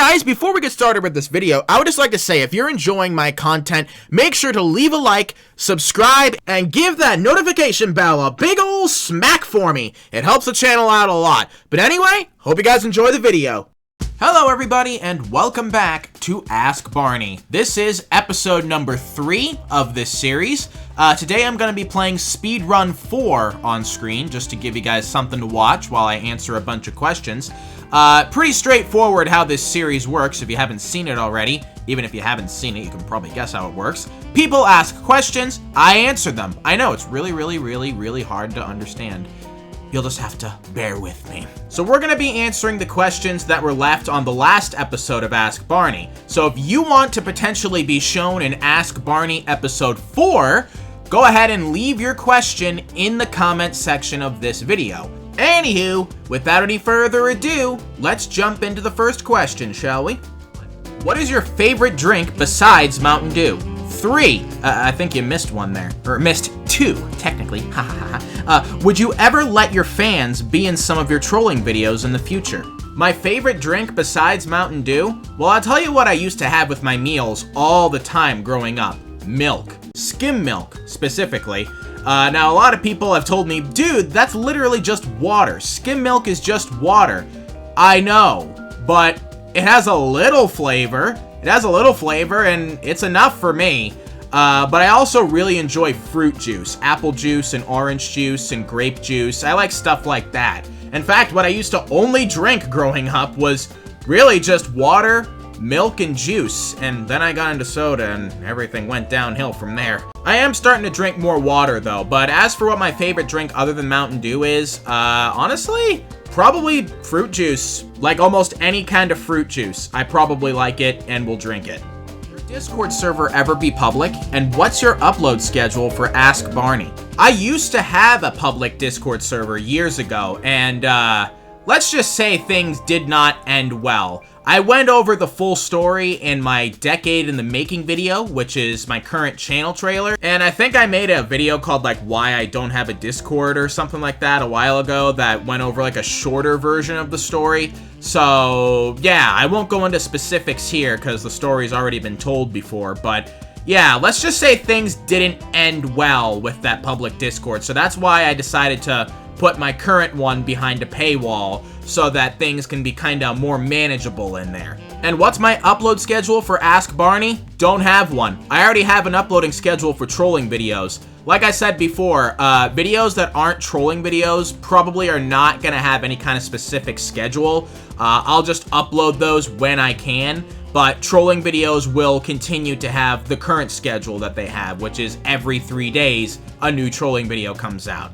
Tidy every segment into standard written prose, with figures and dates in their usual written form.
guys, before we get started with this video, I would just like to say if you're enjoying my content, make sure to leave a like, subscribe, and give that notification bell a big ol' smack for me. It helps the channel out a lot. But anyway, hope you guys enjoy the video. Hello everybody, and welcome back to Ask Barney. This is episode number 3 of this series. Today I'm going to be playing Speedrun 4 on screen, just to give you guys something to watch while I answer a bunch of questions. Pretty straightforward how this series works if you haven't seen it already. Even if you haven't seen it, you can probably guess how it works. People ask questions, I answer them. I know, it's really hard to understand. You'll just have to bear with me. So we're gonna be answering the questions that were left on the last episode of Ask Barney. So if you want to potentially be shown in Ask Barney episode 4, go ahead and leave your question in the comment section of this video. Anywho, without any further ado, let's jump into the first question, shall we? What is your favorite drink besides Mountain Dew? 3. I think you missed one there. Or missed 2, technically. Ha ha ha. Would you ever let your fans be in some of your trolling videos in the future? My favorite drink besides Mountain Dew? Well, I'll tell you what I used to have with my meals all the time growing up. Milk. Skim milk, specifically. Now, a lot of people have told me, dude, that's literally just water. Skim milk is just water. I know, but it has a little flavor. It has a little flavor, and it's enough for me. But I also really enjoy fruit juice. Apple juice and orange juice and grape juice. I like stuff like that. In fact, what I used to only drink growing up was really just water, milk, and juice. And then I got into soda, and everything went downhill from there. I am starting to drink more water, though. But as for what my favorite drink other than Mountain Dew is, honestly, probably fruit juice. Like almost any kind of fruit juice. I probably like it and will drink it. Will your Discord server ever be public? And what's your upload schedule for Ask Barney? I used to have a public Discord server years ago, and let's just say things did not end well. I went over the full story in my Decade in the Making video, which is my current channel trailer. And I think I made a video called like Why I Don't Have a Discord or something like that a while ago that went over like a shorter version of the story. So yeah, I won't go into specifics here because the story's already been told before, but yeah, let's just say things didn't end well with that public Discord. So that's why I decided to put my current one behind a paywall so that things can be kind of more manageable in there. And what's my upload schedule for Ask Barney? Don't have one. I already have an uploading schedule for trolling videos. Like I said before, videos that aren't trolling videos probably are not gonna have any kind of specific schedule. I'll just upload those when I can, but trolling videos will continue to have the current schedule that they have, which is every 3 days a new trolling video comes out.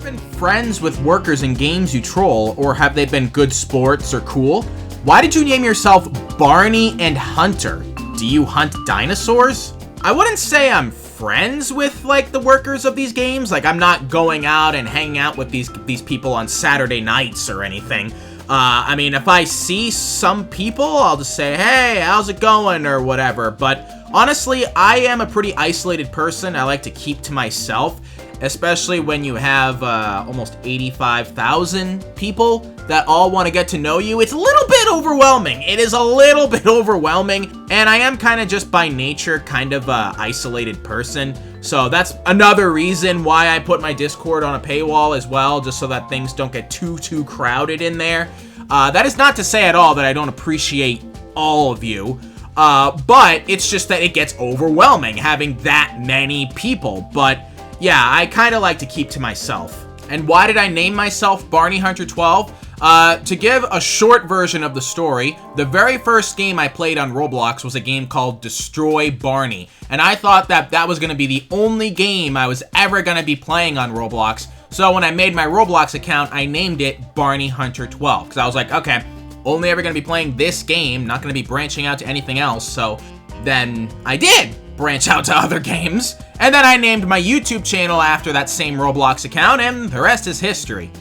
Been friends with workers in games you troll, or have they been good sports or cool? Why did you name yourself Barney and Hunter? Do you hunt dinosaurs? I wouldn't say I'm friends with like the workers of these games. Like I'm not going out and hanging out with these people on Saturday nights or anything. I mean, if I see some people, I'll just say, hey, how's it going or whatever. But honestly, I am a pretty isolated person. I like to keep to myself. Especially when you have almost 85,000 people that all want to get to know you. It's a little bit overwhelming. It is a little bit overwhelming. And I am kind of just by nature kind of a isolated person. So that's another reason why I put my Discord on a paywall as well, just so that things don't get too crowded in there. That is not to say at all that I don't appreciate all of you. But it's just that it gets overwhelming having that many people. But yeah, I kind of like to keep to myself. And why did I name myself Barney Hunter 12? To give a short version of the story, the very first game I played on Roblox was a game called Destroy Barney. And I thought that that was going to be the only game I was ever going to be playing on Roblox. So when I made my Roblox account, I named it Barney Hunter 12. Because I was like, okay, only ever going to be playing this game, not going to be branching out to anything else. So then I did branch out to other games. And then I named my YouTube channel after that same Roblox account, and the rest is history.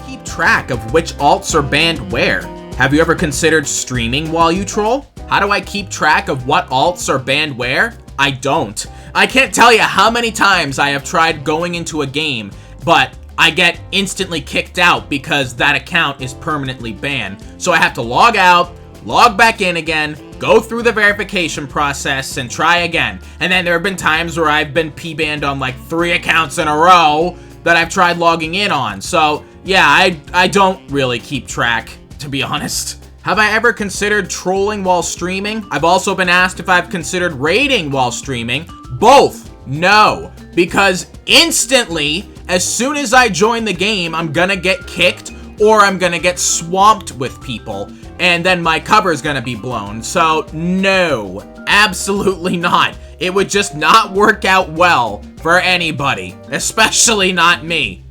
Keep track of which alts are banned where. Have you ever considered streaming while you troll? How do I keep track of what alts are banned where? I don't. I can't tell you how many times I have tried going into a game, but I get instantly kicked out because that account is permanently banned. So I have to log out, log back in again, go through the verification process, and try again. And then there have been times where I've been P-banned on like 3 accounts in a row that I've tried logging in on. So, yeah, I don't really keep track, to be honest. Have I ever considered trolling while streaming? I've also been asked if I've considered raiding while streaming. Both. No. Because instantly, as soon as I join the game, I'm gonna get kicked or I'm gonna get swamped with people, and then my cover's gonna be blown. So, no. Absolutely not. It would just not work out well for anybody, especially not me.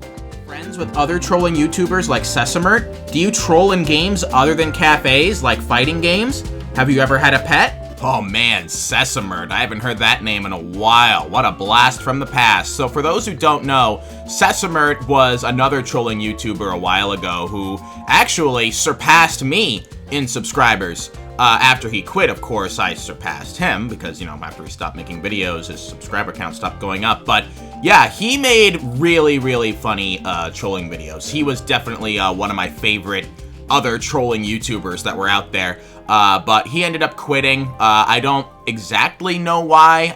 Friends with other trolling YouTubers like Sesamert? Do you troll in games other than cafes, like fighting games? Have you ever had a pet? Oh man, Sesamert. I haven't heard that name in a while. What a blast from the past. So for those who don't know, Sesamert was another trolling YouTuber a while ago who actually surpassed me in subscribers. After he quit, of course, I surpassed him because, you know, after he stopped making videos, his subscriber count stopped going up. But yeah, he made really, really funny trolling videos. He was definitely one of my favorite other trolling YouTubers that were out there. But he ended up quitting. I don't exactly know why,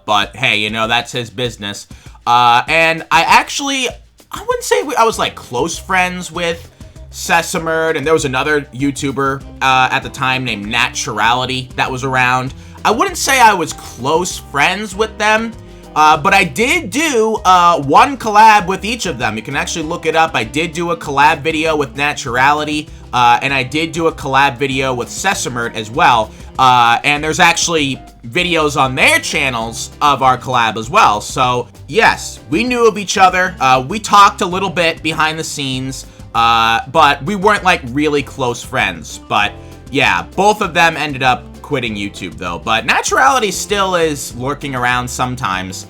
but hey, you know, that's his business. And I wouldn't say I was like close friends with Sesamert, and there was another YouTuber at the time named Naturality that was around. I wouldn't say I was close friends with them, but I did do one collab with each of them. You can actually look it up. I did do a collab video with Naturality, and I did do a collab video with Sesamert as well. And there's actually videos on their channels of our collab as well. So yes, we knew of each other. We talked a little bit behind the scenes. But we weren't like really close friends. But yeah, both of them ended up quitting YouTube though. But Naturality still is lurking around sometimes.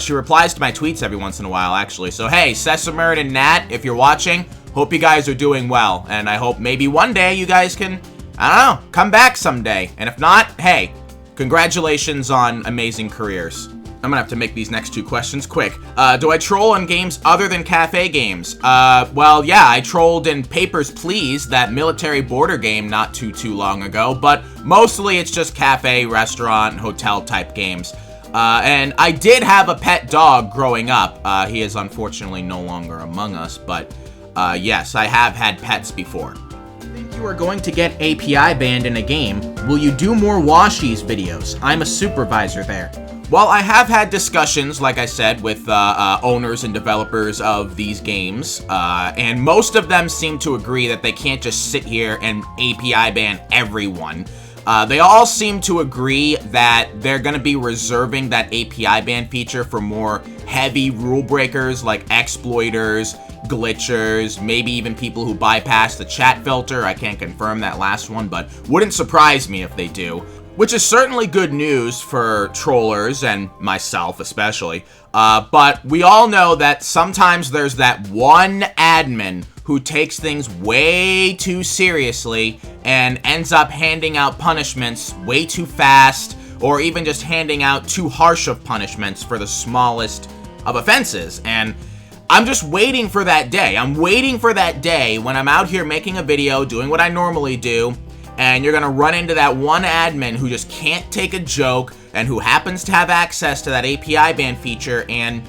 She replies to my tweets every once in a while, actually. So hey, Sesamert and Nat, if you're watching, hope you guys are doing well. And I hope maybe one day you guys can, I don't know, come back someday. And if not, hey, congratulations on amazing careers. I'm gonna have to make these next 2 questions quick. Do I troll in games other than cafe games? Well, yeah, I trolled in Papers, Please, that military border game not too long ago, but mostly it's just cafe, restaurant, hotel type games. And I did have a pet dog growing up. He is unfortunately no longer among us, but yes, I have had pets before. Think you are going to get API banned in a game? Will you do more Washies videos? I'm a supervisor there. Well, I have had discussions, like I said, with owners and developers of these games, and most of them seem to agree that they can't just sit here and API ban everyone. They all seem to agree that they're going to be reserving that API ban feature for more heavy rule breakers like exploiters, glitchers, maybe even people who bypass the chat filter. I can't confirm that last one, but wouldn't surprise me if they do. Which is certainly good news for trollers, and myself especially. But we all know that sometimes there's that one admin who takes things way too seriously and ends up handing out punishments way too fast, or even just handing out too harsh of punishments for the smallest of offenses. And I'm just waiting for that day. I'm waiting for that day when I'm out here making a video, doing what I normally do, and you're gonna run into that one admin who just can't take a joke and who happens to have access to that API ban feature, and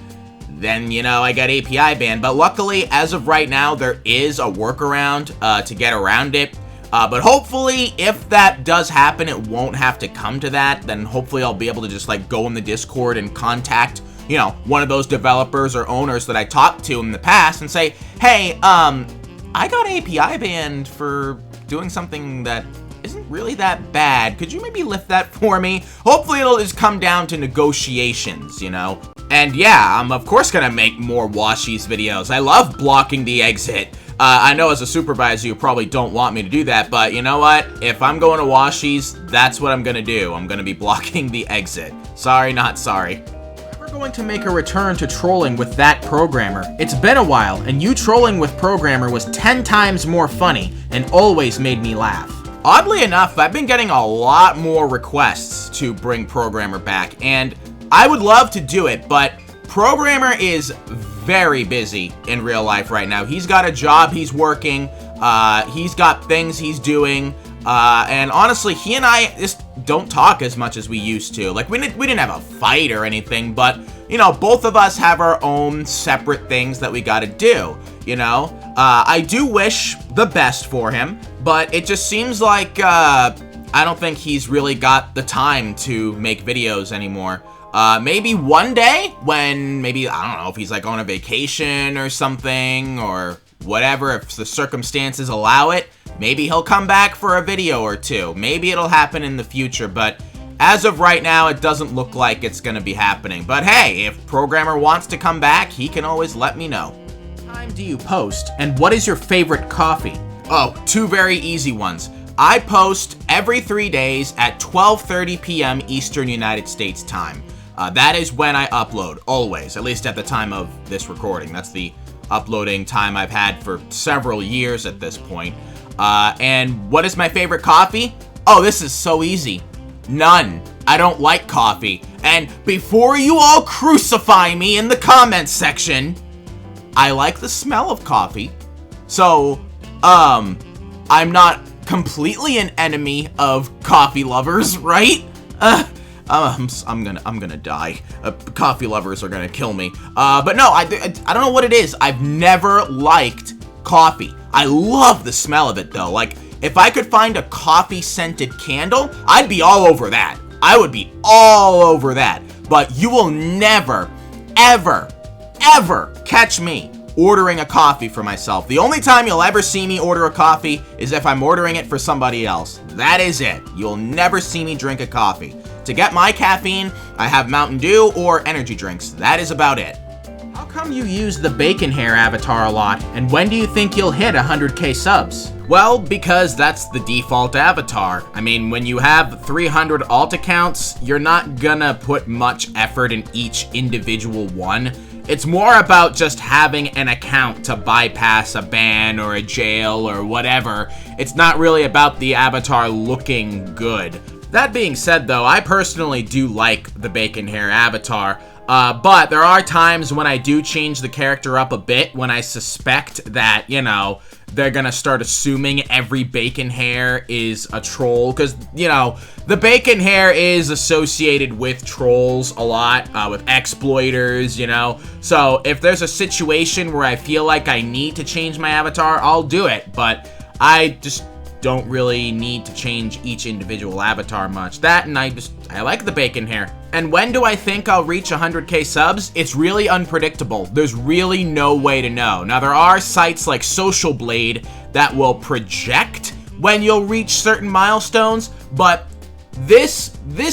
then, you know, I got API banned. But luckily, as of right now, there is a workaround to get around it. But hopefully, if that does happen, it won't have to come to that. Then hopefully I'll be able to just like go in the Discord and contact, you know, one of those developers or owners that I talked to in the past and say, hey, I got API banned for doing something that isn't really that bad. Could you maybe lift that for me? Hopefully it'll just come down to negotiations, you know? And yeah, I'm of course gonna make more Washies videos. I love blocking the exit. I know as a supervisor you probably don't want me to do that, but you know what? If I'm going to Washies, that's what I'm gonna do. I'm gonna be blocking the exit. Sorry, not sorry. We're going to make a return to trolling with that programmer. It's been a while, and you trolling with programmer was 10 times more funny and always made me laugh. Oddly enough, I've been getting a lot more requests to bring programmer back, and I would love to do it, but programmer is very busy in real life right now. He's got a job he's working, he's got things he's doing, And honestly, he and I just don't talk as much as we used to. Like, we didn't have a fight or anything, but, you know, both of us have our own separate things that we gotta do, you know? I do wish the best for him, but it just seems like, I don't think he's really got the time to make videos anymore. Maybe one day when maybe, I don't know, if he's like on a vacation or something or whatever, if the circumstances allow it, maybe he'll come back for a video or two. Maybe it'll happen in the future, but as of right now, it doesn't look like it's gonna be happening. But hey, if Programmer wants to come back, he can always let me know. What time do you post, and what is your favorite coffee? Oh, two very easy ones. I post every 3 days at 12:30 p.m. Eastern United States time. That is when I upload, always, at least at the time of this recording. That's the uploading time I've had for several years at this point. And what is my favorite coffee? Oh, this is so easy. None. I don't like coffee. And before you all crucify me in the comments section, I like the smell of coffee. So, I'm not completely an enemy of coffee lovers, right? I'm gonna die. Coffee lovers are gonna kill me. But no, I don't know what it is. I've never liked coffee. I love the smell of it though. Like, if I could find a coffee scented candle, I'd be all over that. I would be all over that. But you will never, ever, ever catch me ordering a coffee for myself. The only time you'll ever see me order a coffee is if I'm ordering it for somebody else. That is it. You'll never see me drink a coffee. To get my caffeine, I have Mountain Dew or energy drinks. That is about it. How come you use the bacon hair avatar a lot, and when do you think you'll hit 100k subs? Well, because that's the default avatar. I mean, when you have 300 alt accounts, you're not gonna put much effort in each individual one. It's more about just having an account to bypass a ban or a jail or whatever. It's not really about the avatar looking good. That being said though, I personally do like the bacon hair avatar, but there are times when I do change the character up a bit when I suspect that, you know, they're gonna start assuming every bacon hair is a troll, because, you know, the bacon hair is associated with trolls a lot, with exploiters, you know. So if there's a situation where I feel like I need to change my avatar, I'll do it, but I just don't really need to change each individual avatar much. That, and I like the bacon hair. And when do I think I'll reach 100k subs? It's really unpredictable. There's really no way to know. Now, there are sites like Social Blade that will project when you'll reach certain milestones, but this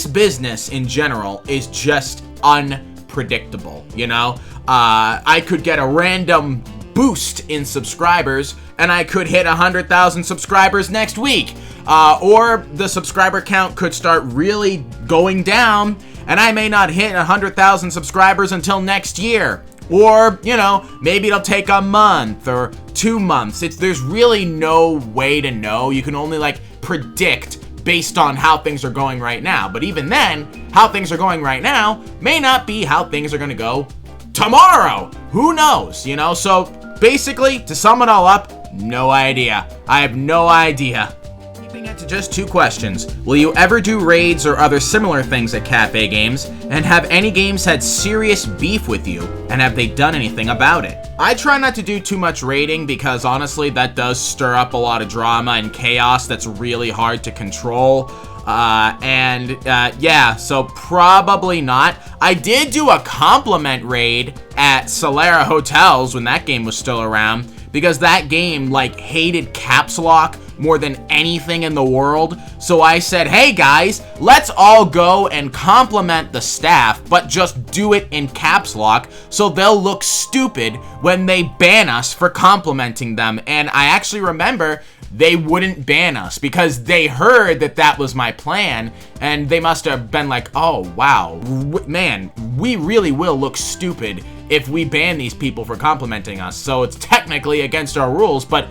business in general is just unpredictable, you know? I could get a random boost in subscribers and I could hit 100,000 subscribers next week, or the subscriber count could start really going down and I may not hit 100,000 subscribers until next year, or, you know, maybe it'll take a month or 2 months. There's really no way to know. You can only like predict based on how things are going right now, but even then, how things are going right now may not be how things are gonna go tomorrow. Who knows, you know? So basically, to sum it all up, no idea. I have no idea. Keeping it to just 2 questions. Will you ever do raids or other similar things at cafe games? And have any games had serious beef with you? And have they done anything about it? I try not to do too much raiding because honestly, that does stir up a lot of drama and chaos that's really hard to control. Yeah, so probably not. I did do a compliment raid at Solera Hotels when that game was still around, because that game, like, hated caps lock more than anything in the world. So I said, hey guys, let's all go and compliment the staff, but just do it in caps lock so they'll look stupid when they ban us for complimenting them. And I actually remember they wouldn't ban us because they heard that that was my plan, and they must have been like, oh wow, man, we really will look stupid if we ban these people for complimenting us. So it's technically against our rules, but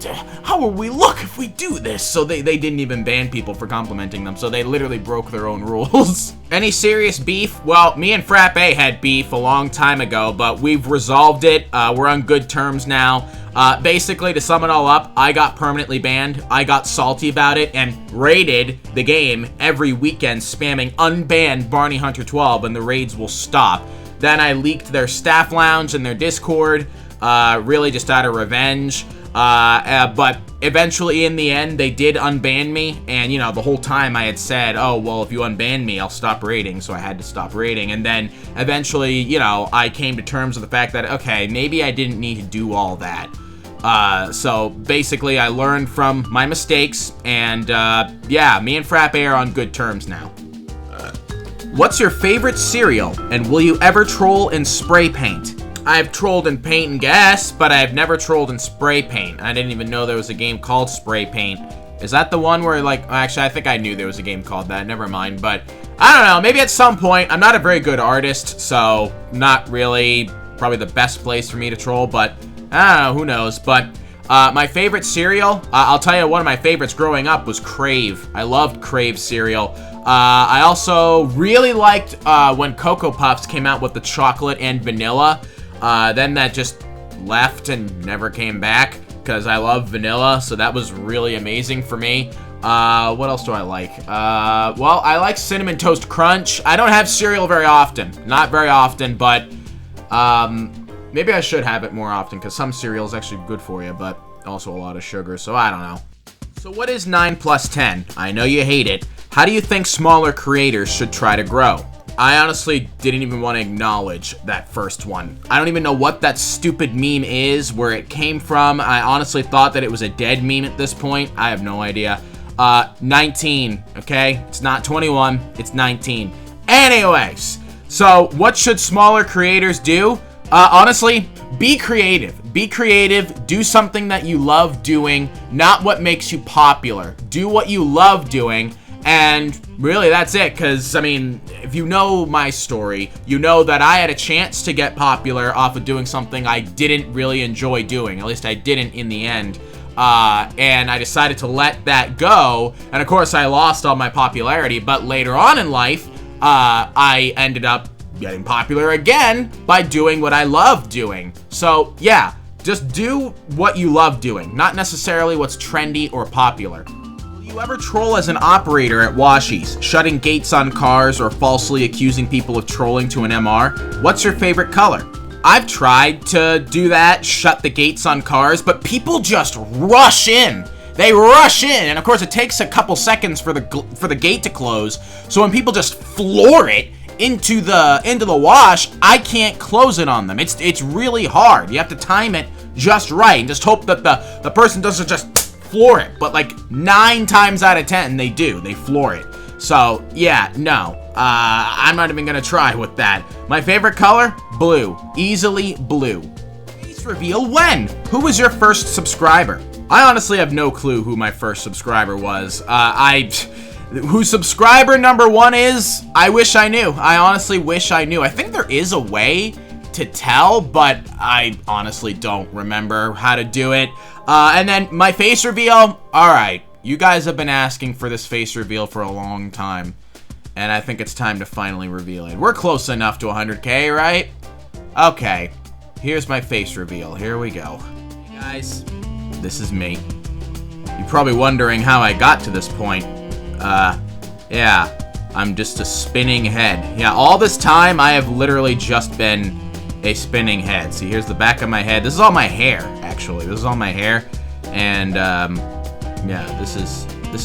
how will we look if we do this? So they didn't even ban people for complimenting them, so they literally broke their own rules. Any serious beef? Well, me and Frappe had beef a long time ago, but we've resolved it. We're on good terms now. Basically, to sum it all up, I got permanently banned. I got salty about it and raided the game every weekend, spamming unbanned Barney Hunter 12, and the raids will stop. Then I leaked their staff lounge and their Discord, really just out of revenge. But eventually, in the end, they did unban me, and, you know, the whole time I had said, oh, well, if you unban me, I'll stop raiding, so I had to stop raiding, and then eventually, you know, I came to terms with the fact that, okay, maybe I didn't need to do all that. So basically, I learned from my mistakes, and, yeah, me and Frappe are on good terms now. What's your favorite cereal, and will you ever troll in spray paint? I've trolled in paint and gas, but I've never trolled in spray paint. I didn't even know there was a game called Spray Paint. Is that the one where, like, actually, I think I knew there was a game called that. Never mind, but I don't know. Maybe at some point. I'm not a very good artist, so not really probably the best place for me to troll, but I don't know. Who knows? But my favorite cereal, I'll tell you, one of my favorites growing up was Crave. I loved Crave cereal. I also really liked when Cocoa Puffs came out with the chocolate and vanilla. Then that just left and never came back because I love vanilla, so that was really amazing for me. What else do I like? Well, I like Cinnamon Toast Crunch. I don't have cereal very often. Not very often, but maybe I should have it more often because some cereal is actually good for you, but also a lot of sugar, so I don't know. So what is 9 plus 10? I know you hate it. How do you think smaller creators should try to grow? I honestly didn't even want to acknowledge that first one. I don't even know what that stupid meme is, where it came from. I honestly thought that it was a dead meme at this point. I have no idea. 19, okay? It's not 21, it's 19. Anyways, so what should smaller creators do? Honestly, be creative. Be creative, do something that you love doing, not what makes you popular. Do what you love doing, and really that's it, because, I mean, if you know my story, you know that I had a chance to get popular off of doing something I didn't really enjoy doing. At least I didn't in the end. And I decided to let that go, and of course I lost all my popularity, but later on in life, I ended up getting popular again by doing what I love doing. So, yeah. Just do what you love doing, not necessarily what's trendy or popular. Will you ever troll as an operator at Washies, shutting gates on cars or falsely accusing people of trolling to an MR? What's your favorite color? I've tried to do that, shut the gates on cars, but people just rush in. They rush in, and of course it takes a couple seconds for the gate to close, so when people just floor it into the wash, I can't close it on them. It's really hard. You have to time it just right and just hope that the person doesn't just floor it. But like 9 times out of 10 they do. They floor it. So yeah, no. I'm not even gonna try with that. My favorite color? Blue. Easily blue. Face reveal when? Who was your first subscriber? I honestly have no clue who my first subscriber was. Who subscriber number 1 is, I wish I knew. I honestly wish I knew. I think there is a way to tell, but I honestly don't remember how to do it. And then my face reveal, alright. You guys have been asking for this face reveal for a long time, and I think it's time to finally reveal it. We're close enough to 100K, right? Okay, here's my face reveal. Here we go. Hey guys, this is me. You're probably wondering how I got to this point. Yeah, I'm just a spinning head. Yeah, all this time, I have literally just been a spinning head. See, here's the back of my head. This is all my hair, actually. This is all my hair, and, yeah, this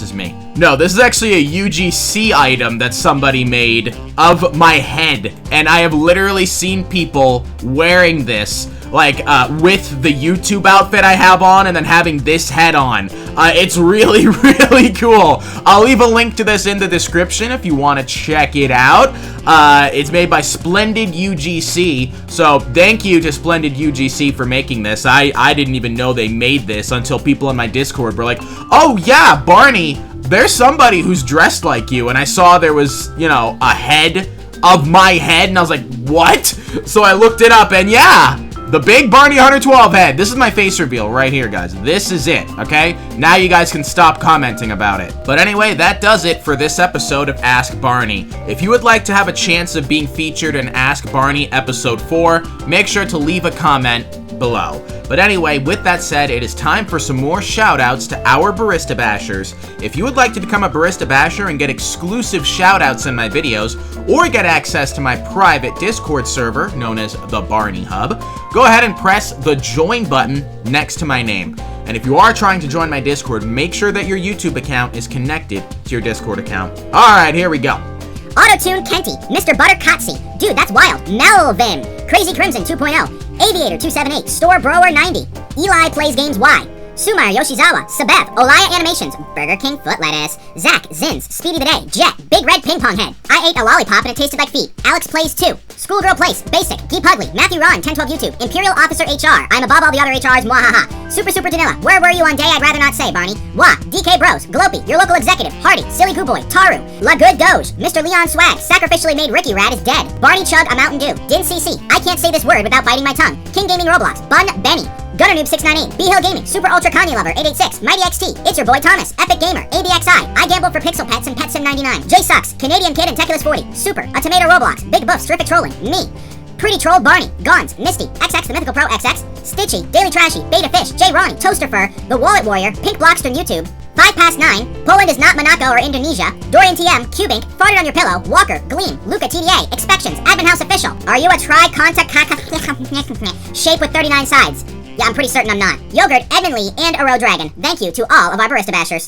is me. No, this is actually a UGC item that somebody made of my head, and I have literally seen people wearing this, like, with the YouTube outfit I have on and then having this head on. It's really, really cool. I'll leave a link to this in the description if you want to check it out. It's made by Splendid UGC, so thank you to Splendid UGC for making this. I didn't even know they made this until people in my Discord were like, oh yeah, Barney, there's somebody who's dressed like you, and I saw there was, you know, a head of my head, and I was like, what? So I looked it up, and yeah, the big Barney 112 head. This is my face reveal right here, guys. This is it, okay? Now you guys can stop commenting about it. But anyway, that does it for this episode of Ask Barney. If you would like to have a chance of being featured in Ask Barney episode 4, make sure to leave a comment below. But anyway, with that said, it is time for some more shout-outs to our Barista Bashers. If you would like to become a Barista Basher and get exclusive shout-outs in my videos, or get access to my private Discord server, known as the Barney Hub, go ahead and press the join button next to my name. And if you are trying to join my Discord, make sure that your YouTube account is connected to your Discord account. Alright, here we go. Autotune Kenty, Mr. Buttercotzy, dude, that's wild. Melvin, Crazy Crimson 2.0, Aviator 278, Store Brower 90, Eli Plays Games Y, Sumar Yoshizawa, Sabev, Olaya Animations, Burger King Foot Lettuce, Zach, Zins, Speedy the Day, Jet, Big Red Ping Pong Head, I ate a lollipop and it tasted like feet, Alex Plays 2, Schoolgirl Place, Basic, Geek Pugly, Matthew Ron, 1012 YouTube, Imperial Officer HR, I'm above all the other HRs, mwahaha, Super Danilla, where were you on day I'd rather not say, Barney, Wah, DK Bros, Glopey, your local executive, Hardy, Silly Goo Boy, Taru, La Good Doge, Mr. Leon Swag, sacrificially made Ricky Rat is dead, Barney Chug a Mountain Dew, Din CC, I can't say this word without biting my tongue, King Gaming Roblox, Bun Benny, Gunner Noob 698, B Hill Gaming, Super Ultra Kanye Lover 886, Mighty XT, It's Your Boy Thomas, Epic Gamer, ABXI, I Gamble for Pixel Pets and Petsim 99, J Sucks, Canadian Kid and Teculus 40, Super, A Tomato Roblox, Big Buff, Terrific Trolling, me, Pretty Troll Barney, Gons, Misty, XX the Mythical Pro XX, Stitchy, Daily Trashy, Beta Fish, J Ronnie, Toaster Fur, The Wallet Warrior, Pink Blockster YouTube, 5 past 9, Poland is not Monaco or Indonesia, Dorian TM, Cubink, Farted on Your Pillow, Walker, Gleam, Luca TDA, Expections, Admin House Official, are you a tri-contact shape with 39 sides? Yeah, I'm pretty certain I'm not. Yogurt, Edmund Lee, and Aro Dragon. Thank you to all of our Barista Bashers.